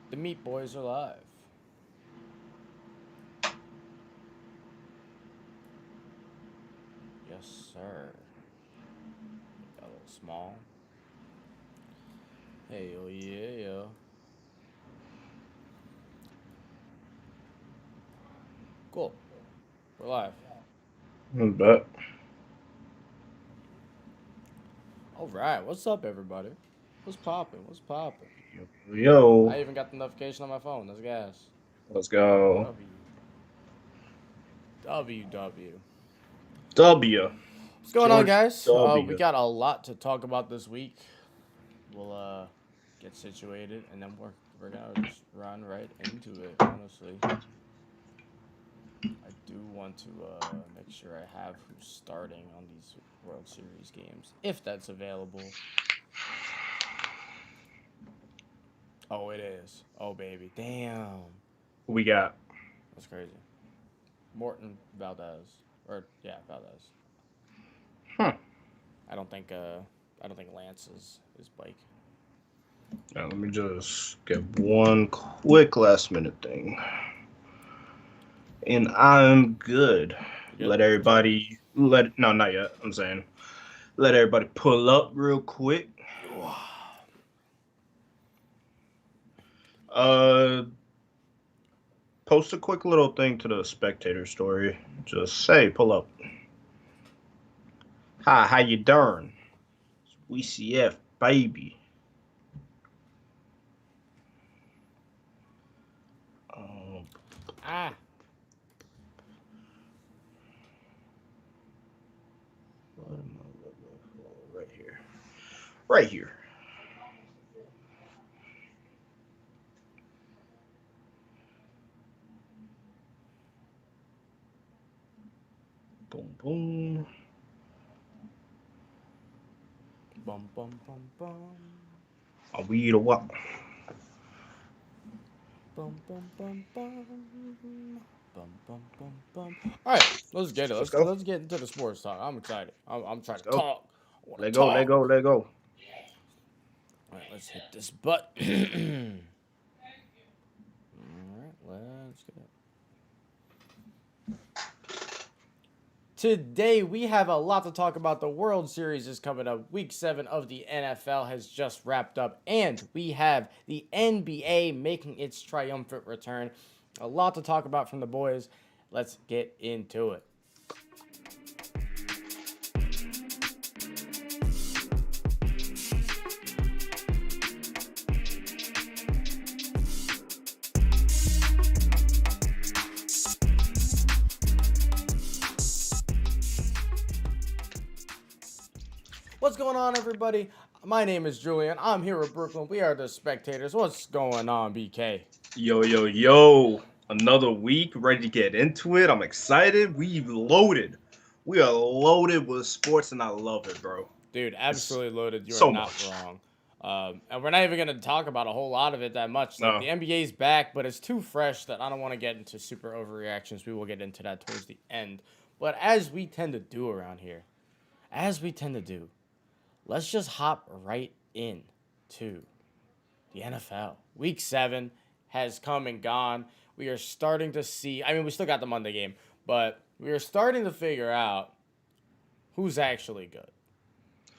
The Meat Boys are live. Yes, sir. Got a little small. Hey, yo, yeah, yo. Cool. We're live. But All right. What's up, everybody? What's popping? What's popping? yo, I even got the notification on my phone. That's gas. let's go. W. W. W. What's going on, George guys? We W. got a lot to talk about this week. We'll get situated, and then we're gonna just run right into it. Honestly, I do want to make sure I have who's starting on these World Series games, if that's available. Oh, it is. Oh, baby, damn, We got. that's crazy. Morton, Valdez, or yeah, Valdez. Huh. I don't think Lance is bike. Now, let me just get one quick last minute thing. And I'm good. You good? Let Chilling. everybody. No, not yet. I'm saying. Let everybody pull up real quick. Uh, Post a quick little thing to the spectator story. Just say, pull up. Hi, how you doing? We CF, baby. Um, Ah, what am I looking for? Right here. Right here. Boom, boom. bum bum bum bum. Are we the what? Bum bum bum bum. Bum bum bum bum. All right, let's get it. Let's Let's go. let's get into the sports talk. I'm excited. I'm trying Let's to go. talk. I want Let to go. Let talk. go. Let go. All right, let's hit this button. All right, let's get it. Today we have a lot to talk about. The World Series is coming up. Week 7 of the NFL has just wrapped up, and we have the NBA making its triumphant return. A lot to talk about from the boys. Let's get into it. What's going on, everybody? My name is Julian. I'm here with Brooklyn. We are the Spectators. What's going on, BK? Yo, yo, yo. Another week, ready to get into it. I'm excited. We've loaded. We are loaded with sports, and I love it, bro. Dude, It's absolutely loaded. You are so not much. wrong. And we're not even going to talk about a whole lot of it that much. Like, No. the NBA's back, but it's too fresh that I don't want to get into super overreactions. We will get into that towards the end. But as we tend to do around here, as we tend to do, let's just hop right in to the NFL. Week 7 has come and gone. We are starting to see, I mean, we still got the Monday game, but we are starting to figure out who's actually good.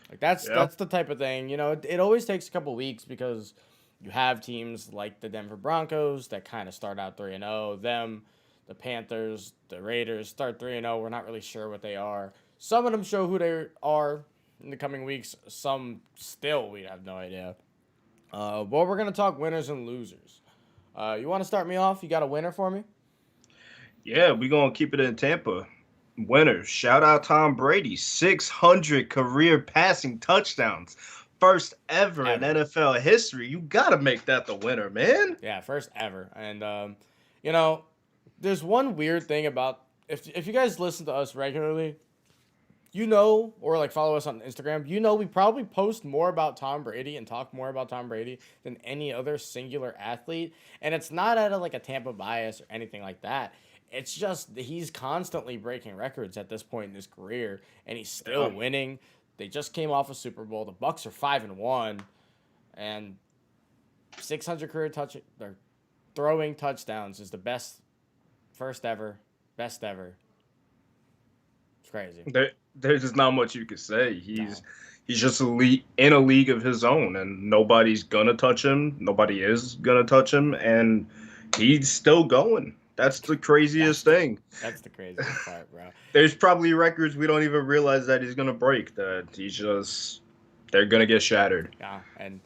Like Yeah. that's the type of thing, it always takes a couple weeks because you have teams like the Denver Broncos that kind of start out 3-0, them, the Panthers, the Raiders start 3-0, we're not really sure what they are. Some of them show who they are in the coming weeks, some still we have no idea. But we're going to talk winners and losers. You want to start me off? You got a winner for me? Yeah, we're going to keep it in Tampa. Winners. Shout out Tom Brady. 600 career passing touchdowns. First ever in Ever. NFL history. You got to make that the winner, man. Yeah, first ever. And you know, there's one weird thing about if you guys listen to us regularly, or like follow us on Instagram, we probably post more about Tom Brady and talk more about Tom Brady than any other singular athlete. And it's not out of like a Tampa bias or anything like that. It's just he's constantly breaking records at this point in his career, and he's still Yeah. winning. They just came off a Super Bowl. The Bucks are 5-1, and 600 career throwing touchdowns is the best, best ever. It's crazy. There's just not much you could say. No. He's just elite in a league of his own, and nobody's gonna touch him. Nobody is gonna touch him, and he's still going. That's the craziest thing. That's the craziest part, bro. There's probably records we don't even realize that he's gonna break. They're gonna get shattered. Yeah, and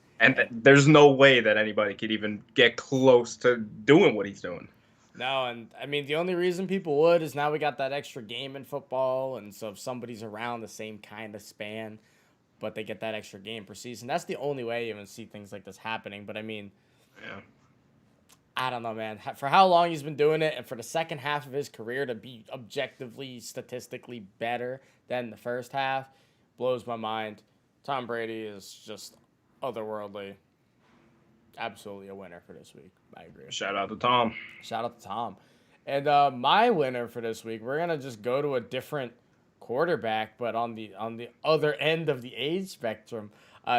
there's no way that anybody could even get close to doing what he's doing. No, and I mean, the only reason people would is now we got that extra game in football, and so if somebody's around the same kind of span, but they get that extra game per season, that's the only way you even see things like this happening. But I mean, yeah. I don't know, man. For how long he's been doing it, and for the second half of his career to be objectively, statistically better than the first half, blows my mind. Tom Brady is just otherworldly. Absolutely a winner for this week. I agree. Shout out to Tom. And my winner for this week, we're gonna just go to a different quarterback, but on the other end of the age spectrum,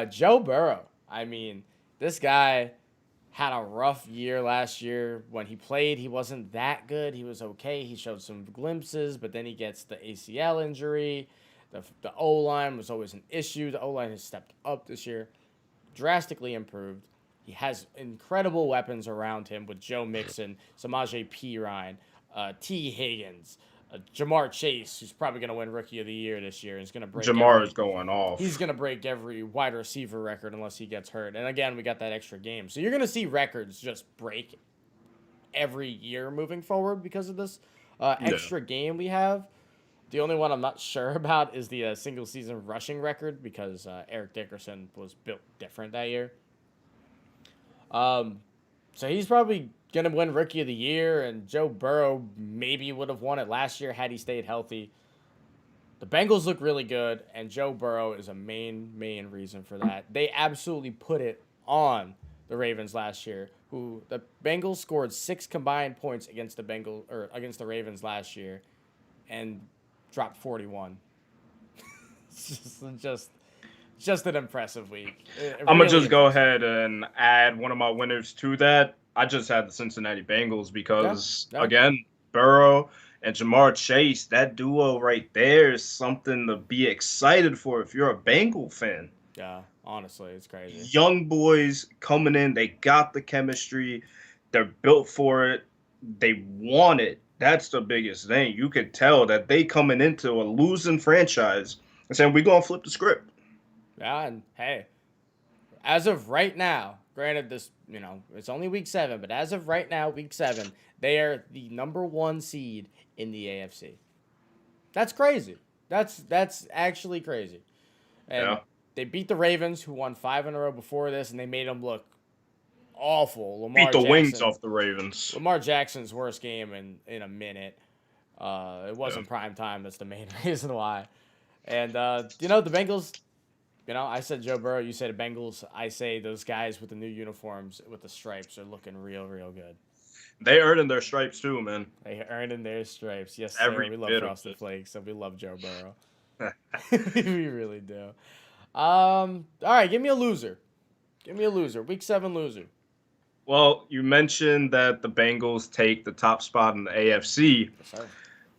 Joe Burrow. I mean, this guy had a rough year last year. When he played, he wasn't that good. He was okay. He showed some glimpses, but then he gets the ACL injury. The O-line was always an issue. The O-line has stepped up this year, drastically improved. He has incredible weapons around him with Joe Mixon, Samaje Perine, T. Higgins, Jamar Chase, who's probably going to win Rookie of the Year this year. Is going to break. Jamar is going off. He's going to break every wide receiver record unless he gets hurt. And again, we got that extra game, so you're going to see records just break every year moving forward because of this extra game we have. The only one I'm not sure about is the single season rushing record because Eric Dickerson was built different that year. So he's probably going to win Rookie of the Year, and Joe Burrow maybe would have won it last year had he stayed healthy. The Bengals look really good, and Joe Burrow is a main reason for that. They absolutely put it on the Ravens last year, who the Bengals scored 6 combined points against the Ravens last year and dropped 41. It's just an impressive week. I'm going to just go ahead and add one of my winners to that. I just had the Cincinnati Bengals because, again, Burrow and Jamar Chase, that duo right there is something to be excited for if you're a Bengal fan. Yeah, honestly, it's crazy. Young boys coming in, they got the chemistry. They're built for it. They want it. That's the biggest thing. You could tell that they coming into a losing franchise and saying, we're going to flip the script. Yeah, and hey, as of right now, granted this, it's only week 7, but as of right now, week 7, they are the number 1 seed in the AFC. That's crazy. That's actually crazy. And they beat the Ravens, who won 5 in a row before this, and they made them look awful. Beat the wings off the Ravens. Lamar Jackson's worst game in a minute. It wasn't prime time. That's the main reason why. And, the Bengals, I said Joe Burrow, you said the Bengals. I say those guys with the new uniforms with the stripes are looking real, real good. They earning their stripes too, man. They earning their stripes. Yes, sir. We love Frosted Flakes, and we love Joe Burrow. We really do. All right, give me a loser. Week 7 loser. Well, you mentioned that the Bengals take the top spot in the AFC. Yes, sir.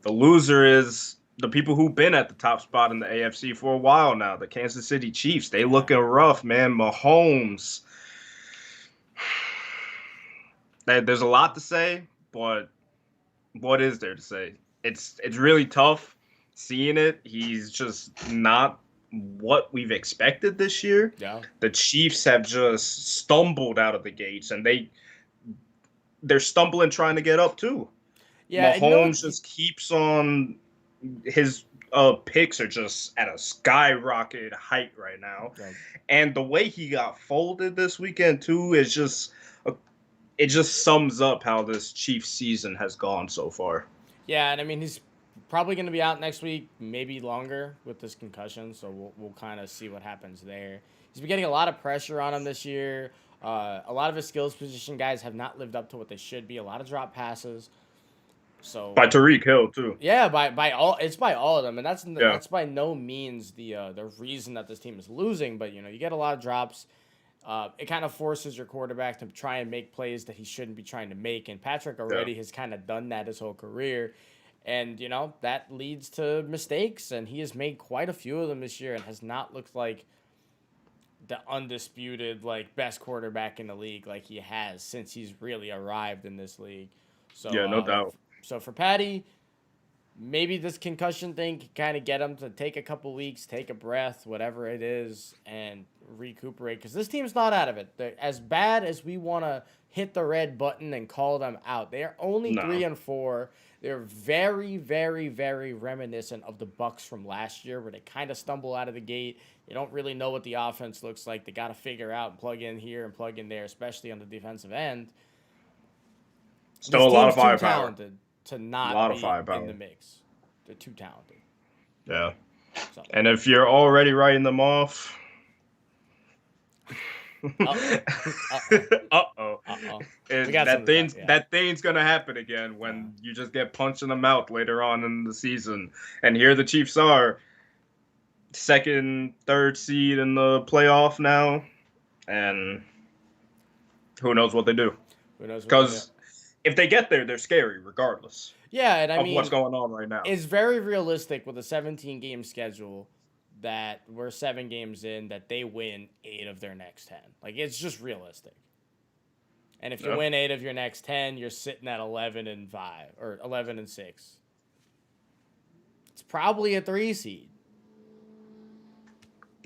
The loser is the people who've been at the top spot in the AFC for a while now, the Kansas City Chiefs. They looking rough, man. Mahomes. There's a lot to say, but what is there to say? It's really tough seeing it. He's just not what we've expected this year. Yeah. The Chiefs have just stumbled out of the gates, and they're stumbling trying to get up too. Yeah, Mahomes just keeps on. His picks are just at a skyrocket height right now. Right. And the way he got folded this weekend too is just it just sums up how this Chiefs season has gone so far. Yeah, and I mean he's probably going to be out next week, maybe longer with this concussion, so we'll kind of see what happens there. He's been getting a lot of pressure on him this year. A lot of his skills position guys have not lived up to what they should be. A lot of drop passes. So by Tyreek Hill too. Yeah, by all of them, and that's by no means the reason that this team is losing. But you get a lot of drops. It kind of forces your quarterback to try and make plays that he shouldn't be trying to make. And Patrick already has kind of done that his whole career. And, that leads to mistakes. And he has made quite a few of them this year and has not looked like the undisputed, best quarterback in the league like he has since he's really arrived in this league. So, yeah, no doubt. So for Patty, maybe this concussion thing can kind of get him to take a couple weeks, take a breath, whatever it is, and recuperate. Because this team's not out of it. As bad as we want to hit the red button and call them out, they are only 3-4. They're very, very, very reminiscent of the Bucks from last year, where they kind of stumble out of the gate. You don't really know what the offense looks like. They got to figure out and plug in here and plug in there, especially on the defensive end. Still a lot of firepower. Too talented to not be in the mix. They're too talented. Yeah. So. And if you're already writing them off. That thing's gonna happen again when you just get punched in the mouth later on in the season. And here the Chiefs are 2nd, 3rd seed in the playoff now, and who knows what they do? Because if they get there, they're scary regardless. Yeah, and I mean, what's going on right now. It's very realistic with a 17-game schedule that we're 7 games in that they win 8 of their next 10. It's just realistic. And if you win 8 of your next 10, you're sitting at 11-5 or 11-6. It's probably a 3 seed.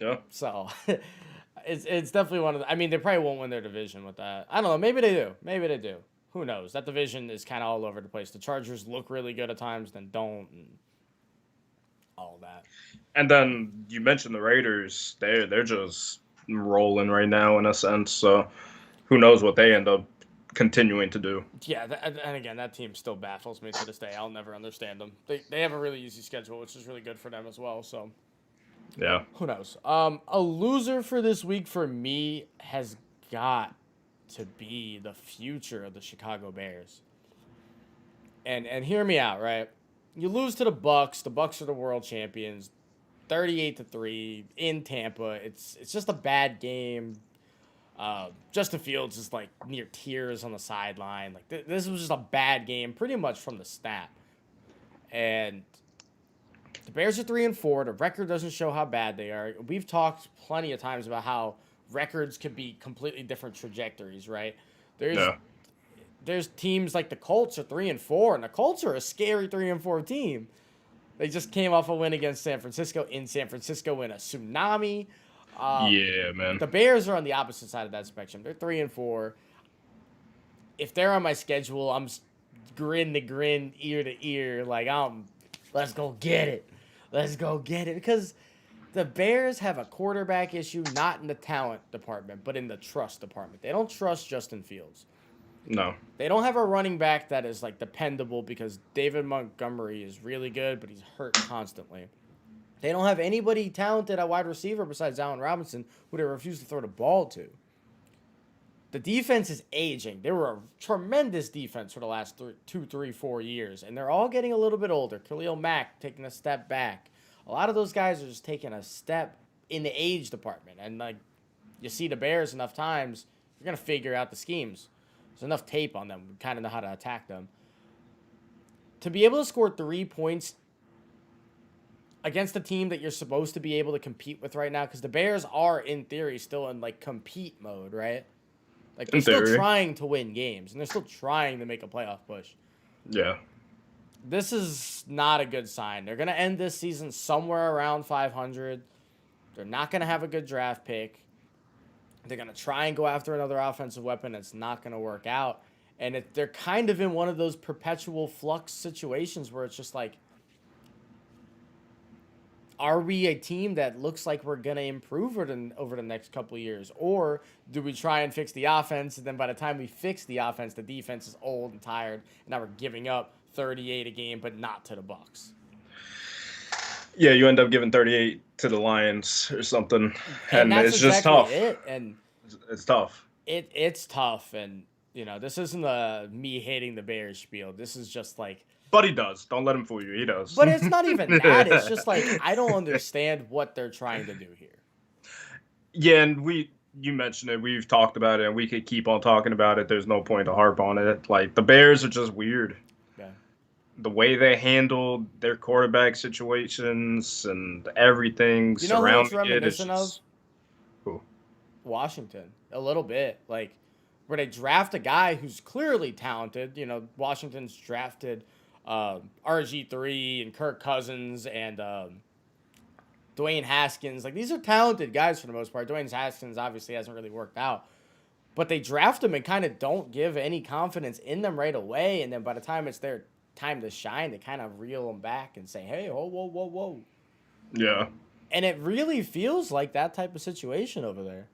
Yeah. So it's definitely one of the, I mean, they probably won't win their division with that. I don't know. Maybe they do. Who knows? That division is kind of all over the place. The Chargers look really good at times, then don't, and all that. And then you mentioned the Raiders. They're just rolling right now in a sense. So who knows what they end up continuing to do. Yeah, and again, that team still baffles me to this day. I'll never understand them. They have a really easy schedule, which is really good for them as well. So yeah, who knows? A loser for this week for me has got to be the future of the Chicago Bears. And hear me out, right? You lose to the Bucks. The Bucks are the world champions, 38-3 in Tampa. It's just a bad game. Justin Fields is near tears on the sideline. This was just a bad game, pretty much from the snap. And the Bears are 3-4. The record doesn't show how bad they are. We've talked plenty of times about how records could be completely different trajectories, right? There's teams like the Colts are 3-4, and the Colts are a scary 3-4 team. They just came off a win against San Francisco in San Francisco in a tsunami. Yeah, man. The Bears are on the opposite side of that spectrum. They're 3-4. If they're on my schedule, I'm grin to grin, ear to ear, let's go get it. Let's go get it. Because the Bears have a quarterback issue, not in the talent department, but in the trust department. They don't trust Justin Fields. No. They don't have a running back that is dependable because David Montgomery is really good, but he's hurt constantly. They don't have anybody talented at wide receiver besides Allen Robinson, who they refuse to throw the ball to. The defense is aging. They were a tremendous defense for the last 2, 3, 4 years, and they're all getting a little bit older. Khalil Mack taking a step back. A lot of those guys are just taking a step in the age department. And you see the Bears enough times, you're going to figure out the schemes. There's enough tape on them. We kind of know how to attack them. To be able to score 3 points against a team that you're supposed to be able to compete with right now, because the Bears are, in theory, still in compete mode, right? They're still trying to win games, and they're still trying to make a playoff push. Yeah. This is not a good sign. They're going to end this season somewhere around 500. They're not going to have a good draft pick. They're going to try and go after another offensive weapon. It's not going to work out. And they're kind of in one of those perpetual flux situations where it's just are we a team that looks like we're going to improve over the next couple of years? Or do we try and fix the offense, and then by the time we fix the offense, the defense is old and tired, and now we're giving up 38 a game, but not to the Bucks? Yeah, you end up giving 38 to the Lions or something, and it's just tough. And it's tough. It's tough, and this isn't me hating the Bears spiel. This is just But he does. Don't let him fool you. He does. But it's not even that. It's just I don't understand what they're trying to do here. Yeah, and You mentioned it. We've talked about it, and we could keep on talking about it. There's no point to harp on it. Like, the Bears are just weird. Yeah. The way they handled their quarterback situations and everything You know who it's surrounding it is reminiscent of? just. Ooh. Washington. A little bit. Like, where they draft a guy who's clearly talented. You know, Washington's drafted RG3 and Kirk Cousins and Dwayne Haskins. Like, these are talented guys for the most part. Dwayne Haskins obviously hasn't really worked out. But they draft them and kind of don't give any confidence in them right away. And then by the time it's their time to shine, they kind of reel them back and say, hey, whoa, whoa, whoa, whoa. Yeah. And it really feels like that type of situation over there.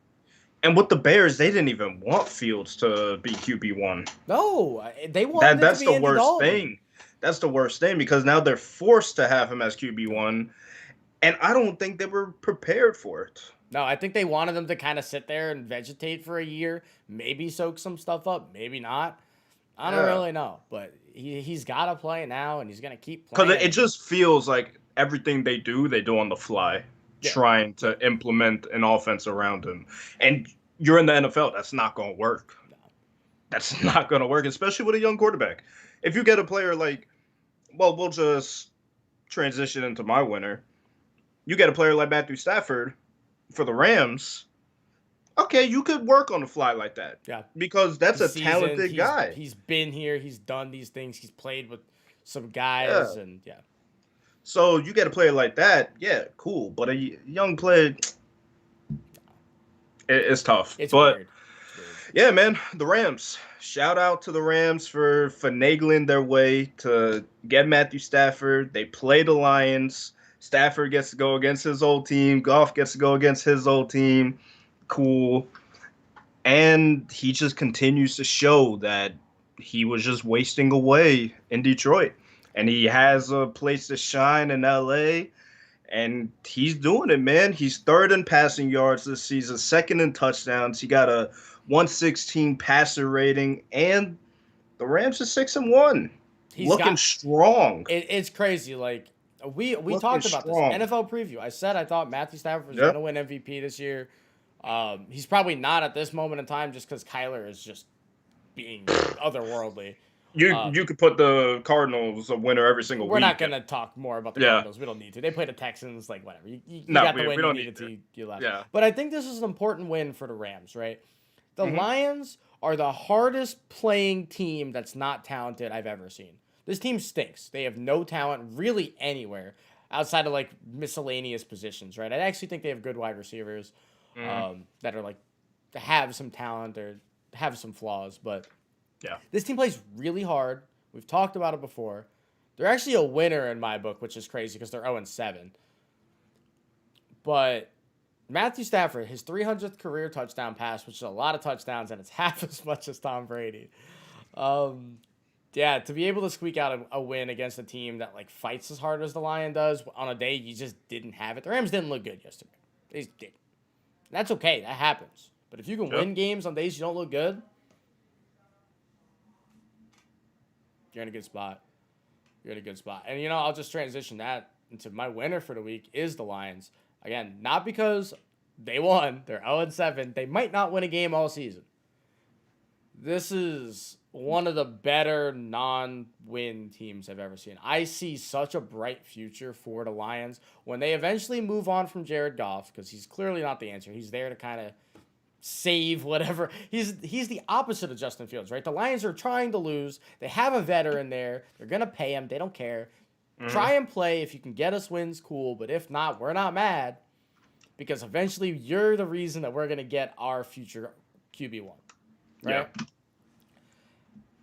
And with the Bears, they didn't even want Fields to be QB1. No, they wanted That's it to be the Andy worst Dalton. thing. That's the worst thing because now they're forced to have him as QB1, and I don't think they were prepared for it. No, I think they wanted him to kind of sit there and vegetate for a year, maybe soak some stuff up, maybe not. I don't really know, but he's got to play now, and he's going to keep playing. Because it just feels like everything they do on the fly, trying to implement an offense around him. And you're in the NFL. That's not going to work. No. That's not going to work, especially with a young quarterback. If you get a player like, well, we'll just transition into my winner. You get a player like Matthew Stafford for the Rams. Okay, you could work on the fly like that. Yeah. Because that's a talented guy. He's been here. He's done these things. He's played with some guys. And So you get a player like that, yeah, cool. But a young player, it's tough. It's weird. Yeah, man, the Rams. Shout out to the Rams for finagling their way to get Matthew Stafford. They play the Lions. Stafford gets to go against his old team. Goff gets to go against his old team. Cool. And he just continues to show that he was just wasting away in Detroit. And he has a place to shine in LA. And he's doing it, man. He's third in passing yards this season, second in touchdowns. He got a 116 passer rating, and the Rams are 6-1. He's looking strong. It's crazy. Like we talked about this NFL preview. I said I thought Matthew Stafford was going to win MVP this year. He's probably not at this moment in time just because Kyler is just being otherworldly. You could put the Cardinals a winner every single week. We're not going to talk more about the Cardinals. We don't need to. They play the Texans, like whatever. You got the win you needed to. You left. Yeah. But I think this is an important win for the Rams, right? The Lions are the hardest playing team that's not talented I've ever seen. This team stinks. They have no talent really anywhere outside of like miscellaneous positions, right? I actually think they have good wide receivers that are like have some talent or have some flaws, but this team plays really hard. We've talked about it before. They're actually a winner in my book, which is crazy because they're 0-7. But Matthew Stafford, his 300th career touchdown pass, which is a lot of touchdowns, and it's half as much as Tom Brady. To be able to squeak out a win against a team that like fights as hard as the Lion does on a day you just didn't have it. The Rams didn't look good yesterday. They just didn't. That's okay. That happens. But if you can win games on days you don't look good, you're in a good spot. And, I'll just transition that into my winner for the week is the Lions. Again, not because they won. They're 0-7. They might not win a game all season. This is one of the better non-win teams I've ever seen. I see such a bright future for the Lions when they eventually move on from Jared Goff, because he's clearly not the answer. He's there to kind of save whatever. He's the opposite of Justin Fields, right? The Lions are trying to lose. They have a veteran there. They're going to pay him. They don't care. Try and play. If you can get us wins, cool. But if not, we're not mad, because eventually you're the reason that we're going to get our future QB1, right? Yeah.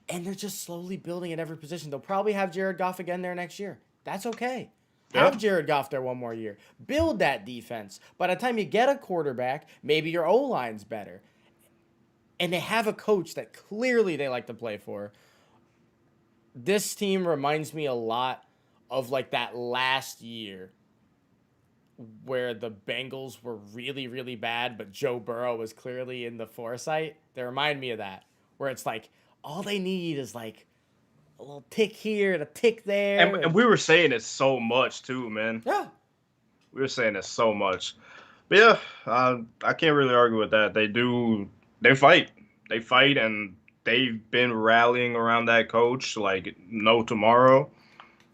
And they're just slowly building at every position. They'll probably have Jared Goff again there next year. That's okay. Have Jared Goff there one more year. Build that defense. By the time you get a quarterback, maybe your O-line's better. And they have a coach that clearly they like to play for. This team reminds me a lot of like that last year where the Bengals were really, really bad, but Joe Burrow was clearly in the foresight. They remind me of that, where it's like all they need is like a little tick here and a tick there. And we were saying it so much too, man. Yeah. We were saying it so much. But yeah, I can't really argue with that. They fight, and they've been rallying around that coach like no tomorrow.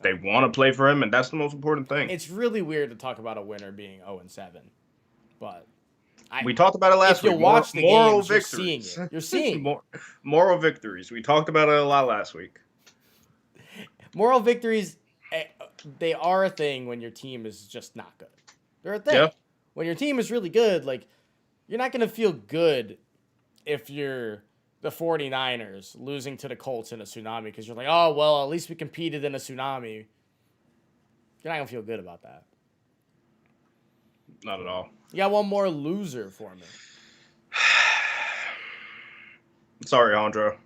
They want to play for him, and that's the most important thing. It's really weird to talk about a winner being 0-7, but We talked about it last if you week. watch the Moral games, victories. You're seeing it. Moral victories. We talked about it a lot last week. Moral victories, they are a thing when your team is just not good. They're a thing. Yeah. When your team is really good, like, you're not going to feel good if you're the 49ers losing to the Colts in a tsunami because you're like, oh, well, at least we competed in a tsunami. You're not going to feel good about that. Not at all. You got one more loser for me. Sorry, Andro.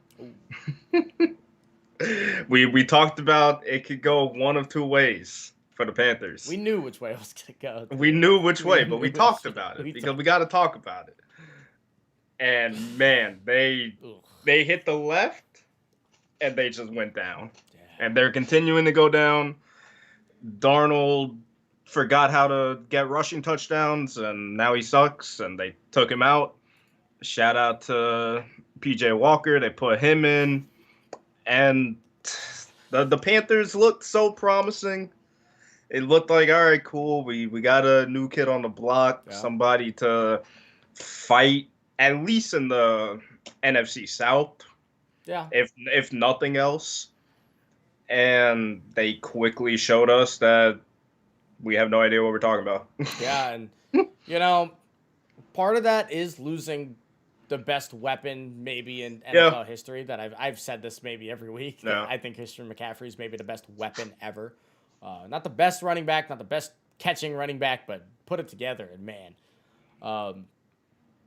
We talked about it could go one of two ways for the Panthers. We knew which way it was going to go. We knew which way, but we talked about it because we got to talk about it. And man, they hit the left and they just went down. Yeah. And they're continuing to go down. Darnold forgot how to get rushing touchdowns, and now he sucks, and they took him out. Shout out to PJ Walker. They put him in. And the Panthers looked so promising. It looked like, all right, cool. We got a new kid on the block, somebody to fight, at least in the NFC South. Yeah. If nothing else. And they quickly showed us that we have no idea what we're talking about. Yeah, and, part of that is losing the best weapon maybe in NFL history. That I've said this maybe every week. Yeah. I think Christian McCaffrey is maybe the best weapon ever. Not the best running back, not the best catching running back, but put it together, and man.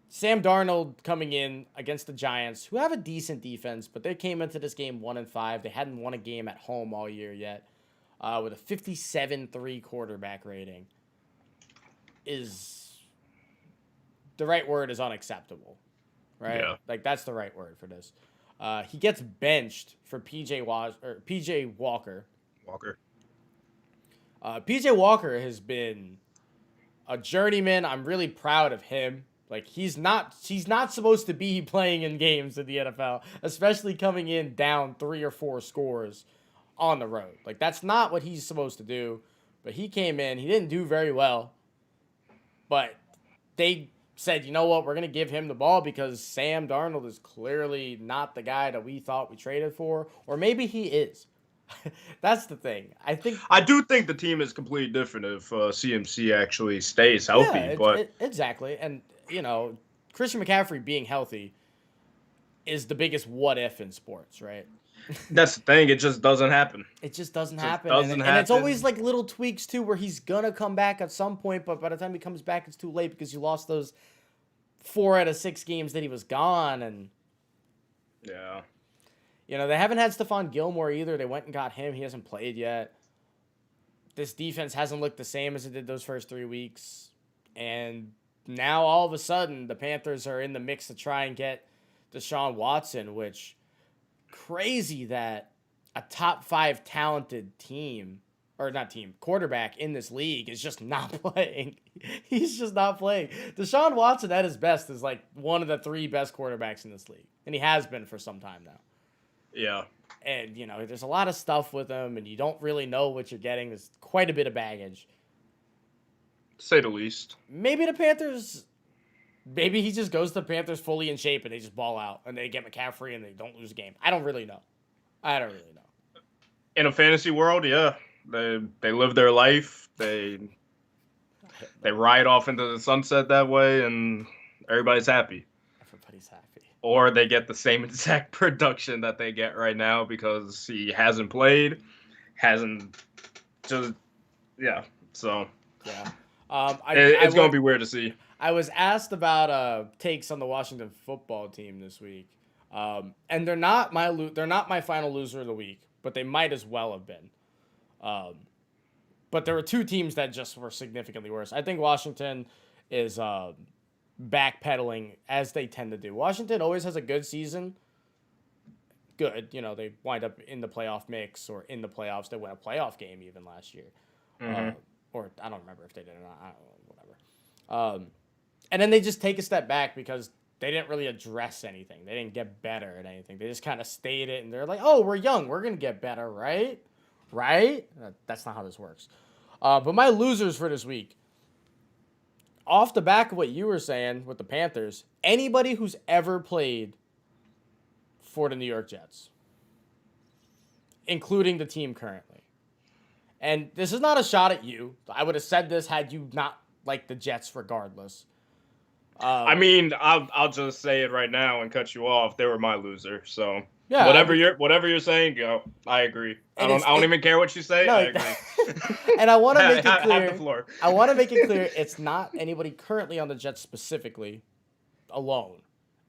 Sam Darnold coming in against the Giants, who have a decent defense, but they came into this game 1-5. They hadn't won a game at home all year yet. With a 57.3 quarterback rating, is the right word is unacceptable, right? Yeah. Like, that's the right word for this. He gets benched for PJ Walker. PJ Walker has been a journeyman. I'm really proud of him. Like, he's not supposed to be playing in games in the NFL, especially coming in down 3 or 4 scores on the road. Like, that's not what he's supposed to do. But he came in. He didn't do very well. But they said, you know what, we're going to give him the ball because Sam Darnold is clearly not the guy that we thought we traded for. Or maybe he is. That's the thing. I do think the team is completely different if CMC actually stays healthy. Yeah, exactly. And, Christian McCaffrey being healthy is the biggest what if in sports, right? That's the thing. It just doesn't happen. It just doesn't happen. And it's always like little tweaks too, where he's gonna come back at some point, but by the time he comes back, it's too late because you lost those 4 out of 6 games that he was gone. And yeah, they haven't had Stephon Gilmore either. They went and got him. He hasn't played yet. This defense hasn't looked the same as it did those first 3 weeks, and now all of a sudden the Panthers are in the mix to try and get Deshaun Watson, which crazy that a top 5 talented quarterback in this league is just not playing. He's just not playing. Deshaun Watson at his best is like one of the 3 best quarterbacks in this league, and he has been for some time now. Yeah. And, there's a lot of stuff with him, and you don't really know what you're getting. There's quite a bit of baggage. To say the least. Maybe he just goes to the Panthers fully in shape and they just ball out and they get McCaffrey and they don't lose a game. I don't really know. In a fantasy world, yeah. They live their life. They ride off into the sunset that way and everybody's happy. Everybody's happy. Or they get the same exact production that they get right now because he hasn't played, so. Yeah. It's going to be weird to see. I was asked about takes on the Washington football team this week, and they're not my final loser of the week, but they might as well have been. But there were 2 teams that just were significantly worse. I think Washington is backpedaling as they tend to do. Washington always has a good season. Good, they wind up in the playoff mix or in the playoffs. They won a playoff game even last year. Mm-hmm. Or I don't remember if they did or not. I don't know, And then they just take a step back because they didn't really address anything. They didn't get better at anything. They just kind of stayed it, and they're like, oh, we're young. We're going to get better, right? Right? That's not how this works. But my losers for this week, off the back of what you were saying with the Panthers, anybody who's ever played for the New York Jets, including the team currently. And this is not a shot at you. I would have said this had you not liked the Jets regardless. I mean, I'll just say it right now and cut you off. They were my loser. So yeah, whatever you're saying, go. I agree. I don't even care what you say. No, I agree. And I want to make it clear. Have the floor. I want to make it clear it's not anybody currently on the Jets specifically alone.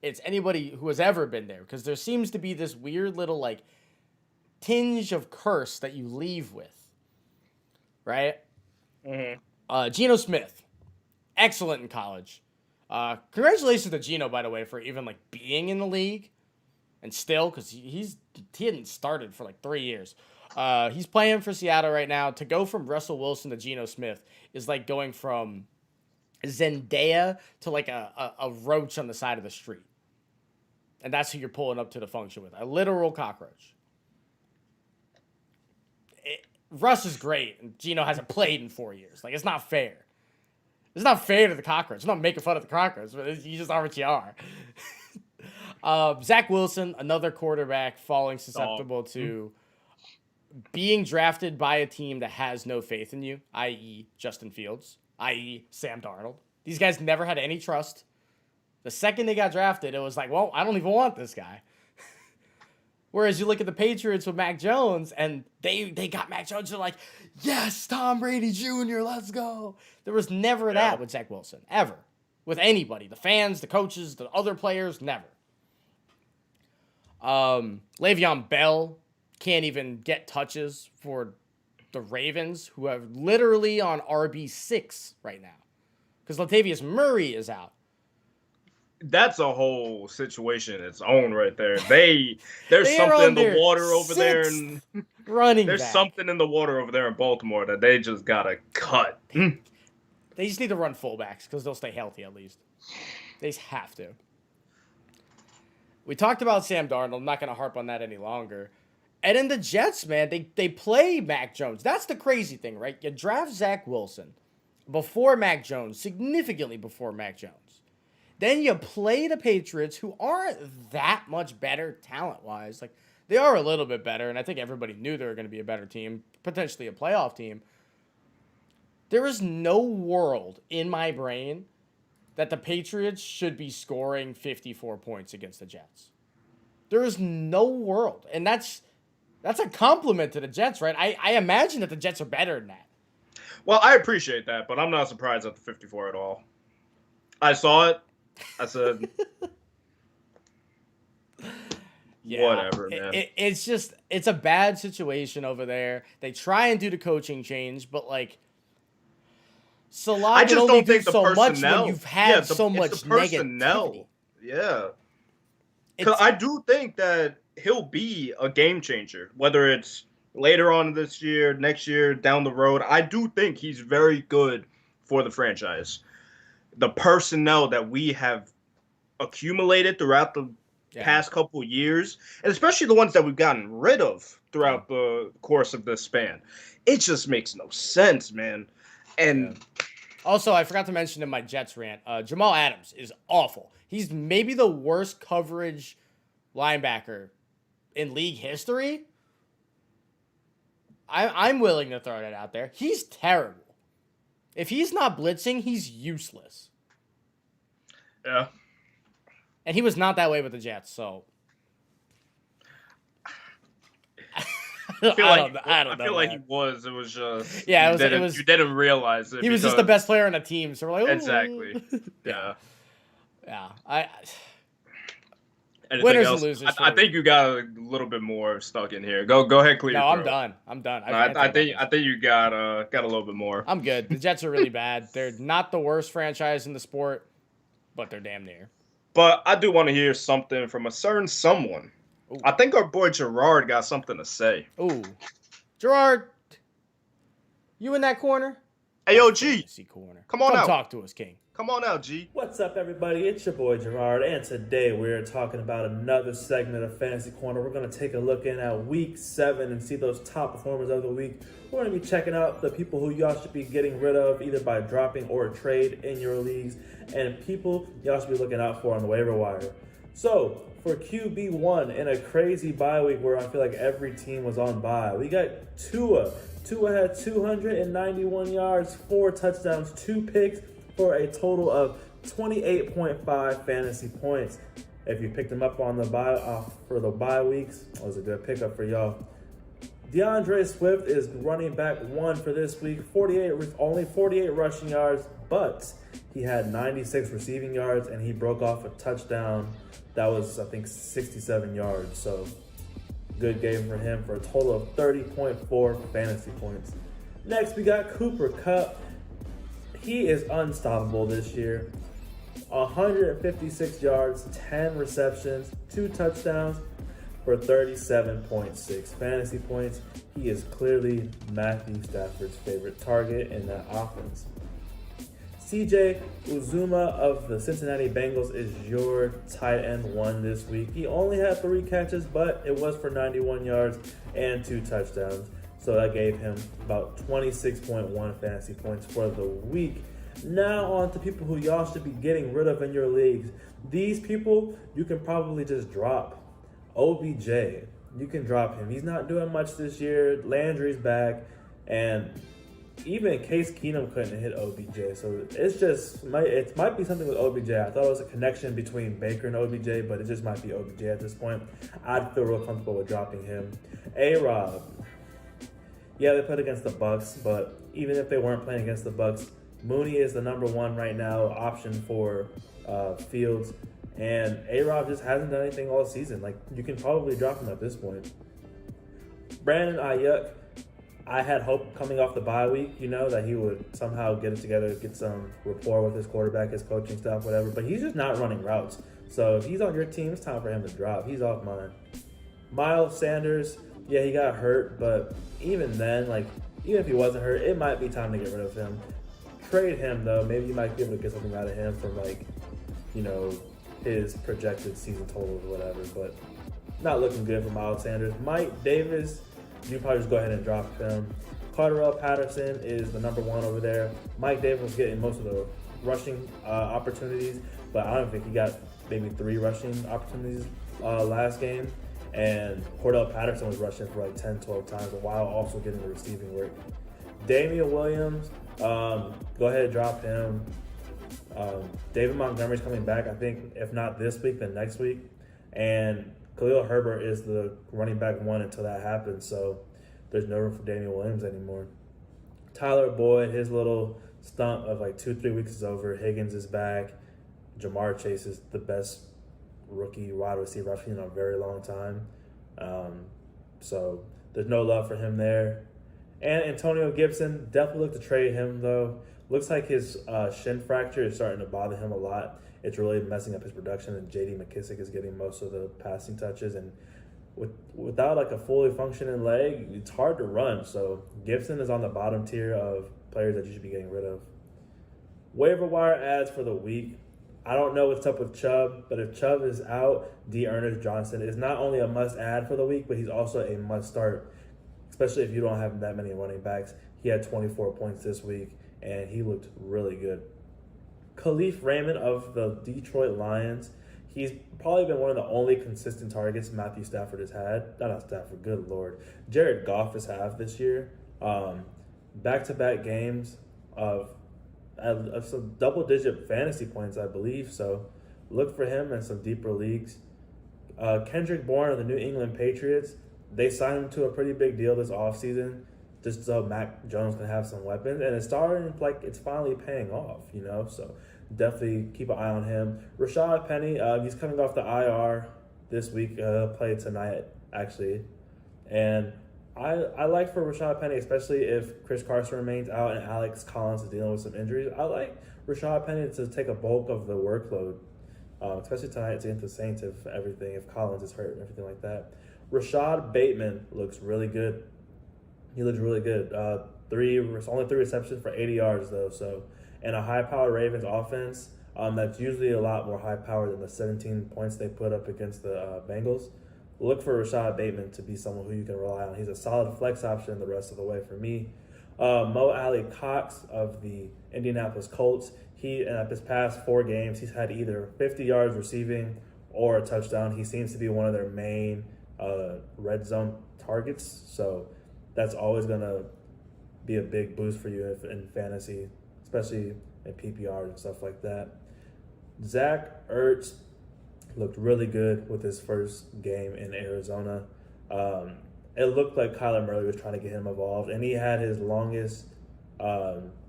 It's anybody who has ever been there, because there seems to be this weird little like tinge of curse that you leave with, right? Mm-hmm. Geno Smith, excellent in college. Congratulations to Geno, by the way, for even like being in the league, and still, because he hadn't started for like 3 years. He's playing for Seattle right now. To go from Russell Wilson to Geno Smith is like going from Zendaya to like a roach on the side of the street. And that's who you're pulling up to the function with. A literal cockroach. Russ is great, and Geno hasn't played in 4 years. Like, it's not fair. It's not fair to the cockroach. I'm not making fun of the cockroach, but you just are what you are. Zach Wilson, another quarterback falling susceptible to being drafted by a team that has no faith in you, i.e. Justin Fields, i.e. Sam Darnold. These guys never had any trust. The second they got drafted, it was like, well, I don't even want this guy. Whereas you look at the Patriots with Mac Jones, and they got Mac Jones, they're like, yes, Tom Brady Jr., let's go. There was never that with Zach Wilson, ever. With anybody. The fans, the coaches, the other players, never. Le'Veon Bell can't even get touches for the Ravens, who are literally on RB6 right now. Because Latavius Murray is out. That's a whole situation its own right there. There's something in the water over there, and there's something in the water over there in Baltimore that they just gotta cut. They just need to run fullbacks because they'll stay healthy at least. They just have to. We talked about Sam Darnold. I'm not going to harp on that any longer. And in the Jets, man, they play Mac Jones. That's the crazy thing, right? You draft Zach Wilson before Mac Jones, significantly before Mac Jones. Then you play the Patriots, who aren't that much better talent-wise. Like, they are a little bit better, and I think everybody knew they were going to be a better team, potentially a playoff team. There is no world in my brain that the Patriots should be scoring 54 points against the Jets. There is no world. And that's a compliment to the Jets, right? I imagine that the Jets are better than that. Well, I appreciate that, but I'm not surprised at the 54 at all. I saw it. I said, whatever, man. It's a bad situation over there. They try and do the coaching change, but like, I just don't think the so personnel, much when you've had so much negativity. Yeah. Because I do think that he'll be a game changer, whether it's later on this year, next year, down the road. I do think he's very good for the franchise. The personnel that we have accumulated throughout the past couple of years, and especially the ones that we've gotten rid of throughout the course of this span, it just makes no sense, man. And also, I forgot to mention in my Jets rant, Jamal Adams is awful. He's maybe the worst coverage linebacker in league history. I'm willing to throw that out there. He's terrible. If he's not blitzing, he's useless. Yeah. And he was not that way with the Jets, so. I feel like he was. It was just you didn't realize it. He was just the best player on the team, so we're like, ooh. Exactly. Yeah. Winners and losers. I think you got a little bit more stuck in here. Go ahead, clear. No, I'm done. I think you got a little bit more. I'm good. The Jets are really bad. They're not the worst franchise in the sport, but they're damn near. But I do want to hear something from a certain someone. Ooh. I think our boy Gerard got something to say. Ooh, Gerard, you in that corner? Hey, yo, G. Corner. Come out. Talk to us, King. Come on out, G. What's up, everybody? It's your boy Gerard, and today we're talking about another segment of Fantasy Corner. We're going to take a look in at Week 7 and see those top performers of the week. We're going to be checking out the people who y'all should be getting rid of, either by dropping or trade in your leagues, and people y'all should be looking out for on the waiver wire. So, for QB1 in a crazy bye week where I feel like every team was on bye, we got Tua. Tua had 291 yards, 4 touchdowns, 2 picks, for a total of 28.5 fantasy points. If you picked him up on the for the bye weeks, it was a good pickup for y'all. Deandre Swift is running back 1 for this week, only 48 rushing yards, but he had 96 receiving yards and he broke off a touchdown that was, I think, 67 yards. So good game for him for a total of 30.4 fantasy points. Next, we got Cooper Kupp. He is unstoppable this year. 156 yards, 10 receptions, 2 touchdowns for 37.6 fantasy points. He is clearly Matthew Stafford's favorite target in that offense. CJ Uzomah of the Cincinnati Bengals is your tight end 1 this week. He only had 3 catches, but it was for 91 yards and 2 touchdowns. So that gave him about 26.1 fantasy points for the week. Now on to people who y'all should be getting rid of in your leagues. These people you can probably just drop. OBJ, you can drop him. He's not doing much this year. Landry's back, and even Case Keenum couldn't hit OBJ. So it might be something with OBJ. I thought it was a connection between Baker and OBJ, but it just might be OBJ at this point. I'd feel real comfortable with dropping him. A-Rob. Yeah, they played against the Bucks, but even if they weren't playing against the Bucks, Mooney is the number 1 right now option for Fields, and A-Rob just hasn't done anything all season. Like, you can probably drop him at this point. Brandon Ayuk, I had hope coming off the bye week, that he would somehow get it together, get some rapport with his quarterback, his coaching staff, whatever, but he's just not running routes. So if he's on your team, it's time for him to drop. He's off mine. Miles Sanders, yeah, he got hurt, but even then, even if he wasn't hurt, it might be time to get rid of him. Trade him, though. Maybe you might be able to get something out of him from, his projected season totals or whatever, but not looking good for Miles Sanders. Mike Davis, you probably just go ahead and drop him. Carterell Patterson is the number 1 over there. Mike Davis was getting most of the rushing opportunities, but I don't think he got maybe 3 rushing opportunities last game. And Cordell Patterson was rushing for 10, 12 times while also getting the receiving work. Damian Williams, go ahead and drop him. David Montgomery's coming back, I think, if not this week, then next week. And Khalil Herbert is the running back 1 until that happens, so there's no room for Damian Williams anymore. Tyler Boyd, his little stunt of 2-3 weeks is over. Higgins is back. Jamar Chase is the best rookie wide receiver I've seen in a very long time. So there's no love for him there. And Antonio Gibson, definitely look to trade him, though. Looks like his shin fracture is starting to bother him a lot. It's really messing up his production, and J.D. McKissick is getting most of the passing touches. And without a fully functioning leg, it's hard to run. So Gibson is on the bottom tier of players that you should be getting rid of. Waiver wire ads for the week. I don't know what's up with Chubb, but if Chubb is out, Ernest Johnson is not only a must-add for the week, but he's also a must-start, especially if you don't have that many running backs. He had 24 points this week, and he looked really good. Khalif Raymond of the Detroit Lions, he's probably been one of the only consistent targets Matthew Stafford has had. Not Stafford, good Lord. Jared Goff has had this year. Back-to-back games of some double-digit fantasy points, I believe. So look for him in some deeper leagues. Kendrick Bourne of the New England Patriots, they signed him to a pretty big deal this offseason just so Mac Jones can have some weapons. And it's starting it's finally paying off, So definitely keep an eye on him. Rashad Penny, he's coming off the IR this week. Played tonight, actually. And I like for Rashad Penny, especially if Chris Carson remains out and Alex Collins is dealing with some injuries. I like Rashad Penny to take a bulk of the workload, especially tonight against the Saints if Collins is hurt and everything like that. Rashad Bateman looks really good. He looks really good. Only 3 receptions for 80 yards though. So and a high-powered Ravens offense that's usually a lot more high-powered than the 17 points they put up against the Bengals. Look for Rashad Bateman to be someone who you can rely on. He's a solid flex option the rest of the way for me. Mo Alley Cox of the Indianapolis Colts, in his past 4 games, he's had either 50 yards receiving or a touchdown. He seems to be one of their main red zone targets, so that's always going to be a big boost for you in fantasy, especially in PPR and stuff like that. Zach Ertz looked really good with his first game in Arizona. It looked like Kyler Murray was trying to get him involved, and he had his longest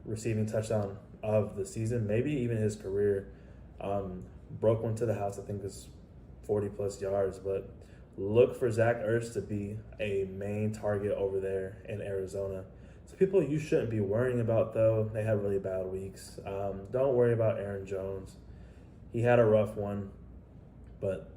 receiving touchdown of the season, maybe even his career. Broke one to the house, I think it was 40-plus yards, but look for Zach Ertz to be a main target over there in Arizona. So people you shouldn't be worrying about, though, they have really bad weeks. Don't worry about Aaron Jones. He had a rough one, but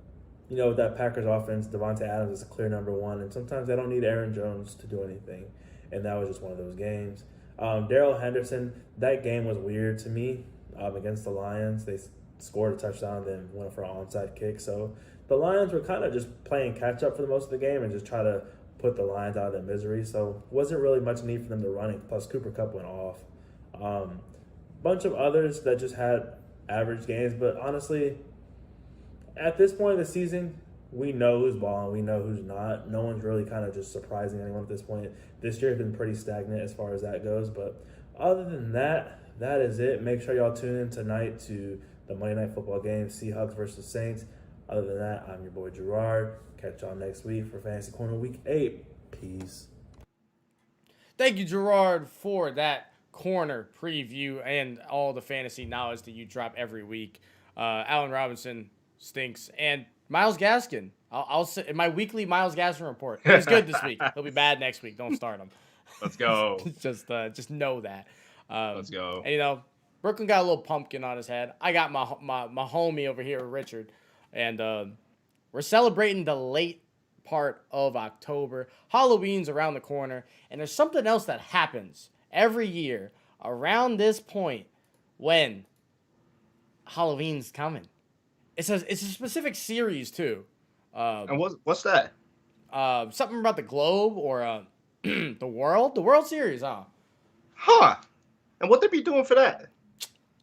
with that Packers offense, Devontae Adams is a clear number 1, and sometimes they don't need Aaron Jones to do anything, and that was just one of those games. Darrell Henderson, that game was weird to me against the Lions. They scored a touchdown, then went for an onside kick. So the Lions were kind of just playing catch-up for the most of the game and just try to put the Lions out of their misery. So wasn't really much need for them to run it, plus Cooper Kupp went off. Bunch of others that just had average games, but honestly, at this point in the season, we know who's balling, we know who's not. No one's really kind of just surprising anyone at this point. This year has been pretty stagnant as far as that goes, but other than that, that is it. Make sure y'all tune in tonight to the Monday Night Football game, Seahawks versus Saints. Other than that, I'm your boy Gerard. Catch y'all next week for Fantasy Corner Week 8. Peace. Thank you, Gerard, for that corner preview and all the fantasy knowledge that you drop every week. Allen Robinson stinks, and Myles Gaskin. I'll say in my weekly Myles Gaskin report. He was good this week. He'll be bad next week. Don't start him. Let's go. just know that. Let's go. And, Brooklyn got a little pumpkin on his head. I got my homie over here, Richard, and we're celebrating the late part of October. Halloween's around the corner, and there's something else that happens every year around this point when Halloween's coming. It's a specific series too. And what's that? Something about the globe or the World Series, huh? Huh. And what they be doing for that?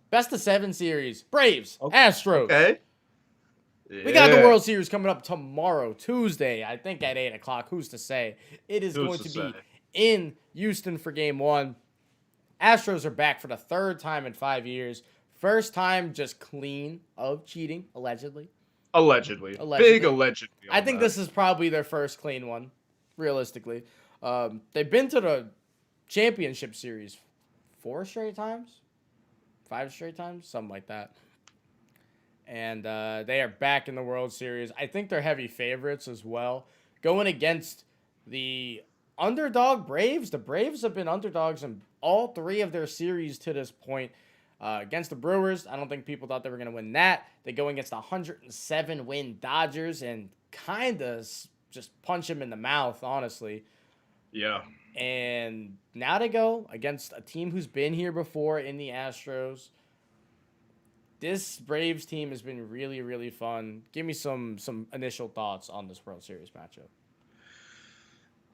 Best of 7 series. Braves, okay. Astros. Okay. Yeah. We got the World Series coming up tomorrow, Tuesday, I think at 8 o'clock. Who's to say? It is going to be in Houston for Game 1. Astros are back for the 3rd time in 5 years. First time just clean of cheating, allegedly. Allegedly. Big allegedly. I think this is probably their first clean one, realistically. They've been to the championship series 4 straight times? 5 straight times? Something like that. And they are back in the World Series. I think they're heavy favorites as well. Going against the underdog Braves. The Braves have been underdogs in all 3 of their series to this point. Against the Brewers, I don't think people thought they were going to win that. They go against the 107-win Dodgers and kind of just punch them in the mouth, honestly. Yeah. And now they go against a team who's been here before in the Astros. This Braves team has been really, really fun. Give me some initial thoughts on this World Series matchup.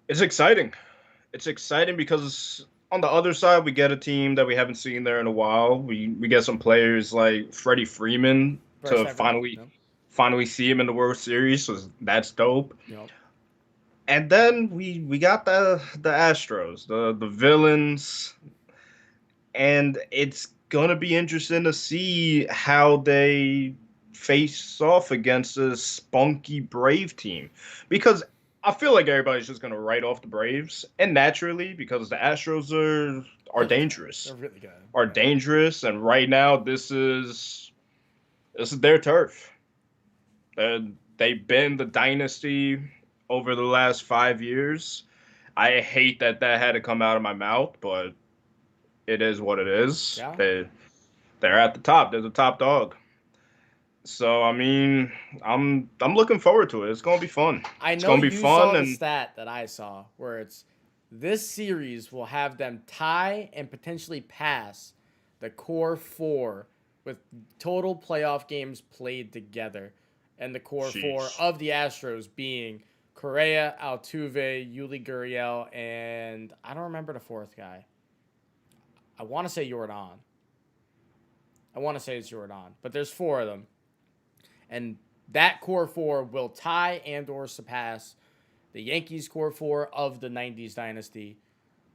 It's exciting. It's exciting because on the other side, we get a team that we haven't seen there in a while. We get some players like Freddie Freeman to finally see him in the World Series, so that's dope. Yep. And then we got the Astros, the villains, and it's gonna be interesting to see how they face off against this spunky Brave team, because I feel like everybody's just gonna write off the Braves, and naturally, because the Astros are dangerous. They're really good. Are dangerous, and right now this is their turf. They've been the dynasty over the last 5 years. I hate that had to come out of my mouth, but it is what it is. Yeah. They're at the top. They're the top dog. So I mean, I'm looking forward to it. It's gonna be fun. It's gonna be fun. The stat that I saw where it's this series will have them tie and potentially pass the core four with total playoff games played together, and the core four of the Astros being Correa, Altuve, Yuli Gurriel, and I don't remember the fourth guy. I want to say Jordan. I want to say it's Jordan, but there's four of them. And that core four will tie and or surpass the Yankees core four of the 90s dynasty.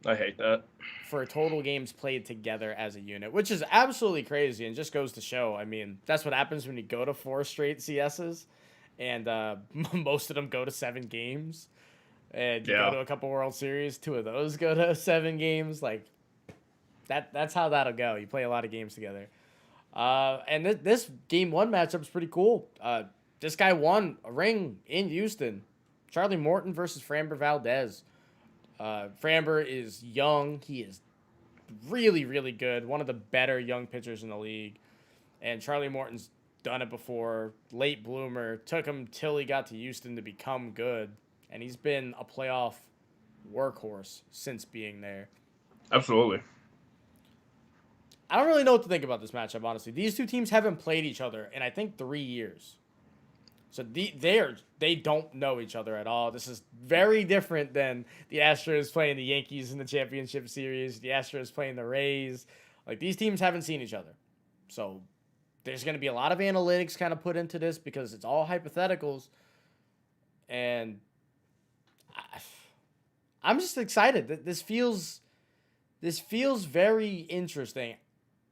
I hate that. For total games played together as a unit, which is absolutely crazy and just goes to show. I mean, that's what happens when you go to 4 straight CSs, and most of them go to 7 games. And you go to a couple World Series, 2 of those go to 7 games. Like, that's how that'll go. You play a lot of games together. And this Game 1 matchup is pretty cool. This guy won a ring in Houston. Charlie Morton versus Franberg Valdez. Franberg is young. He is really, really good. One of the better young pitchers in the league. And Charlie Morton's done it before. Late bloomer. Took him till he got to Houston to become good. And he's been a playoff workhorse since being there. Absolutely. I don't really know what to think about this matchup, honestly. These two teams haven't played each other in, I think, 3 years. So they don't know each other at all. This is very different than the Astros playing the Yankees in the championship series, the Astros playing the Rays. Like, these teams haven't seen each other. So there's going to be a lot of analytics kind of put into this because it's all hypotheticals. And I'm just excited. This feels very interesting.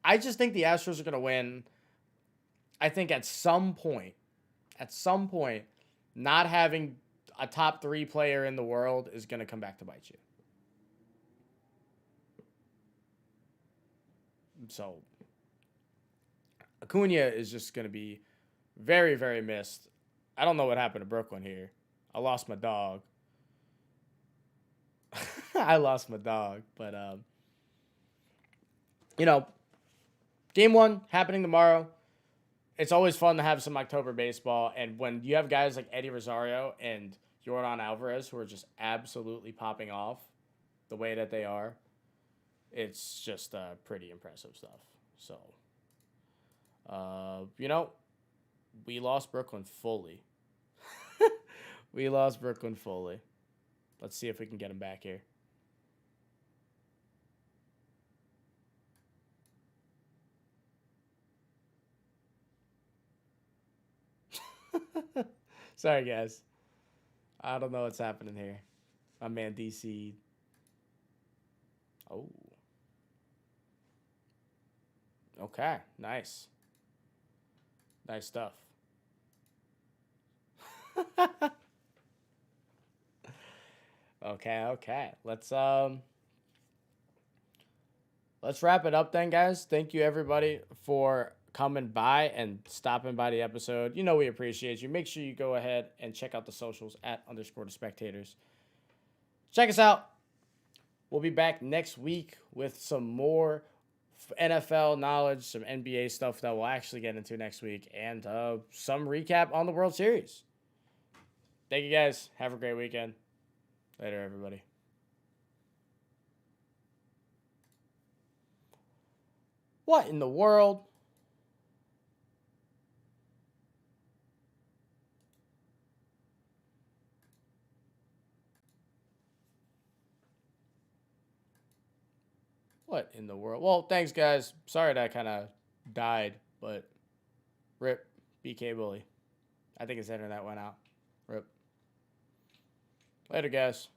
I just think the Astros are going to win. I think at some point, not having a top 3 player in the world is going to come back to bite you. So Acuna is just going to be very, very missed. I don't know what happened to Brooklyn here. I lost my dog. But Game 1 happening tomorrow. It's always fun to have some October baseball, and when you have guys like Eddie Rosario and Yordan Alvarez who are just absolutely popping off the way that they are, it's just pretty impressive stuff. So, we lost Brooklyn fully. Let's see if we can get him back here. Sorry, guys. I don't know what's happening here. My man DC. Oh. Okay. Nice. Nice stuff. Okay. Let's wrap it up then, guys. Thank you everybody for coming by and stopping by the episode. We appreciate you. Make sure you go ahead and check out the socials at _the Spectators. Check us out. We'll be back next week with some more NFL knowledge, some NBA stuff that we'll actually get into next week, and some recap on the World Series. Thank you guys. Have a great weekend. Later, everybody. What in the world? What in the world? Well, thanks, guys. Sorry that I kind of died, but rip BK Bully. I think his internet went out. Rip. Later, guys.